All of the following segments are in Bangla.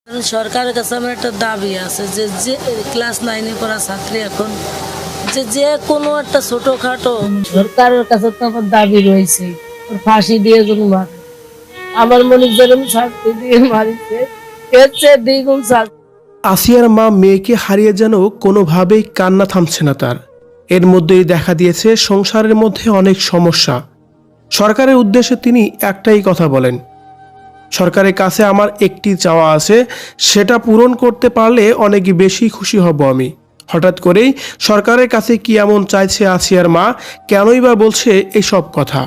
সরকারের কাছে আমার একটা দাবি আছে যে যে ক্লাস 9-এ পড়া ছাত্রী এখন যে কোনো একটা ছোটখাটো সরকারের কাছে তো আমার দাবি রয়েছে, ফাঁসি দিয়ে যদি মারে, আমার মনে যেরকম শাস্তি দিয়ে মারিছে এর চেয়ে দ্বিগুণ শাস্তি। আসিয়ার মা মেয়েকে হারিয়ে যেন কোনোভাবেই কান্না থামছে না তার। এর মধ্যেই দেখা দিয়েছে সংসারের মধ্যে অনেক সমস্যা। সরকারের উদ্দেশ্যে তিনি একটাই কথা বলেন, সরকারের কাছে আমার একটি চাওয়া আছে, সেটা পূরণ করতে পারলে অনেক বেশি খুশি হব আমি। হঠাৎ করেই সরকারের কাছে কি এমন চাইছে আসিয়ার মা, কেনই বা বলছে এইসব কথা?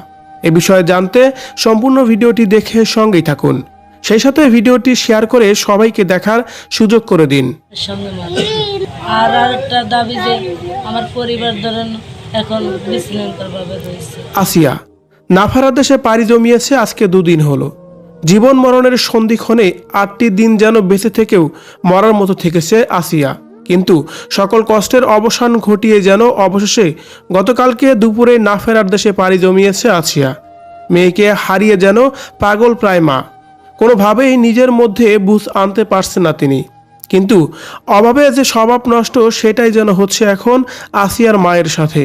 এ বিষয়ে জানতে সম্পূর্ণ ভিডিওটি দেখে সঙ্গেই থাকুন। সেই সাথে ভিডিওটি শেয়ার করে সবাইকে দেখার সুযোগ করে দিন। সামনে মারে। আর একটা দাবি যে আমার পরিবার ধরেন এখন বিশৃঙ্খলভাবে রয়েছে। আসিয়া নাফারা দেশে পাড়ি জমিয়েছে আজকে 2 দিন হলো। জীবন মরণের সন্ধিক্ষণে 8টি দিন যেন বেঁচে থেকেও মরার মতো থেকেছে আসিয়া, কিন্তু সকল কষ্টের অবসান ঘটিয়ে যেন অবশেষে গতকালকে দুপুরে নাফেরার দেশে পাড়ি জমিয়েছে আসিয়া। মেয়েকে হারিয়ে যেন পাগল প্রায় মা, কোনোভাবেই নিজের মধ্যে বুঝ আনতে পারছে না তিনি। কিন্তু অভাবে যে স্বভাব নষ্ট, সেটাই যেন হচ্ছে এখন আসিয়ার মায়ের সাথে।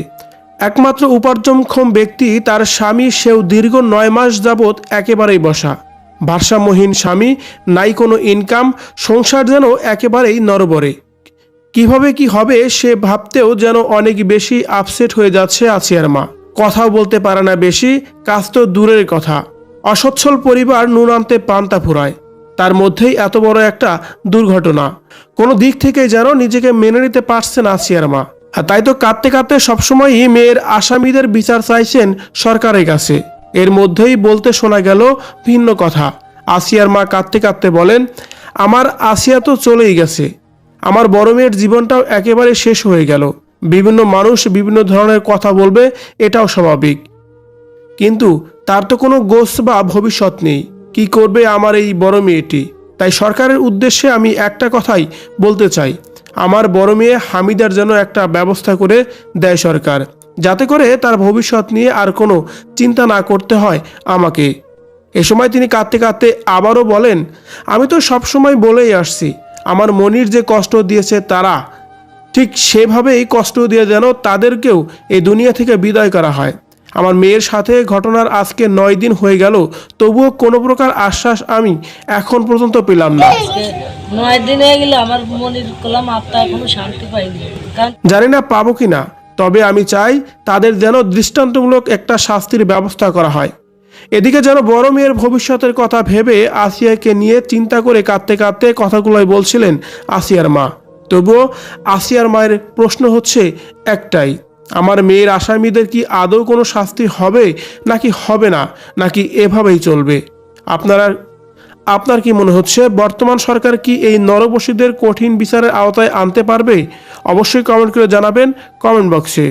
একমাত্র উপার্জনক্ষম ব্যক্তি তার স্বামী, সেও দীর্ঘ 9 মাস যাবৎ একেবারেই বসা। ভারসাম্যহীন স্বামী, নাই কোনো ইনকাম, সংসার যেন একেবারেই নরবরে। কিভাবে কি হবে সে ভাবতেও যেন অনেক বেশি আপসেট হয়ে যাচ্ছে আসিয়ার মা। কথাও বলতে পারে না বেশি, কাজ তো দূরের কথা। অসচ্ছল পরিবার নুন আনতে পান্তা ফুরায়, তার মধ্যেই এত বড় একটা দুর্ঘটনা। কোনো দিক থেকে যেন নিজেকে মেনে নিতে পারছে না আসিয়ার মা। আর তাই তো কাঁদতে কাঁদতে সবসময়ই মেয়ের আসামিদের বিচার চাইছেন সরকারের কাছে। এর মধ্যেই বলতে শোনা গেল ভিন্ন কথা। আসিয়ার মা কাঁদতে কাঁদতে বলেন, আমার আসিয়া তো চলেই গেছে, আমার বড় মেয়ের জীবনটাও একেবারে শেষ হয়ে গেল। বিভিন্ন মানুষ বিভিন্ন ধরনের কথা বলবে, এটাও স্বাভাবিক, কিন্তু তার তো কোনো গোছ বা ভবিষ্যৎ নেই। কি করবে আমার এই বড় মেয়েটি? তাই সরকারের উদ্দেশ্যে আমি একটা কথাই বলতে চাই, আমার বড় মেয়ে হামিদার যেন একটা ব্যবস্থা করে দেয় সরকার, যাতে করে তার ভবিষ্যৎ নিয়ে আর কোনো চিন্তা না করতে হয় আমাকে। এ সময় তিনি কাঁদতে কাঁদতে আবারও বলেন, আমি তো সবসময় বলেই আসছি, আমার মনির যে কষ্ট দিয়েছে তারা ঠিক সেভাবেই কষ্ট দিয়ে যেন তাদেরকেও এই দুনিয়া থেকে বিদায় করা হয়। আমার মেয়ের সাথে ঘটনার আজকে 9 দিন হয়ে গেল, তবুও কোনো প্রকার আশ্বাস আমি এখন পর্যন্ত পেলাম না। 9 দিন হয়ে গেলে আমার মনির কলাম আত্মা এখনো শান্তি পাইনি। জানি না পাবো কিনা, তবে আমি চাই তাদের যেন দৃষ্টান্তমূলক একটা শাস্তির ব্যবস্থা করা হয়। এদিকে যেন বড় মেয়ের ভবিষ্যতের কথা ভেবে আসিয়াকে নিয়ে চিন্তা করে কাঁদতে কাঁদতে কথাগুলোই বলছিলেন আসিয়ার মা। তবুও আসিয়ার মায়ের প্রশ্ন হচ্ছে একটাই, আমার মেয়ের আসামিদের কি আদৌ কোনো শাস্তি হবে নাকি হবে না, নাকি এভাবেই চলবে? আপনার কি মনে হচ্ছে, বর্তমান সরকার কি এই নরবশীদের কঠিন বিচারের আওতায় আনতে পারবে? অবশ্যই কমেন্ট করে জানাবেন কমেন্ট বক্সে।